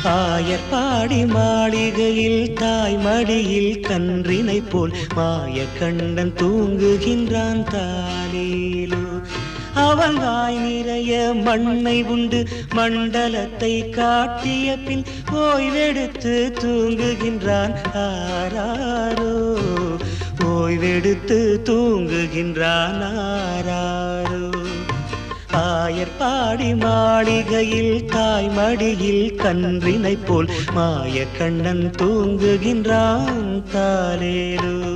ஆயர்பாடி மாளிகையில் தாய் மடியில் கன்றினை போல் மாய கண்ணன் தூங்குகின்றான் தாலேலோ. அவன் வாய் நிறைய மண்ணை உண்டு மண்டலத்தை காட்டிய பின் ஓய்வெடுத்து தூங்குகின்றான் ஆராரோ. ஓய்வெடுத்து தூங்குகின்றான் ஆராரோ. ஆயர்பாடி மாளிகையில் தாய் மடியில் கன்றினை போல் மாய கண்ணன் தூங்குகின்றான் தாலேலோ.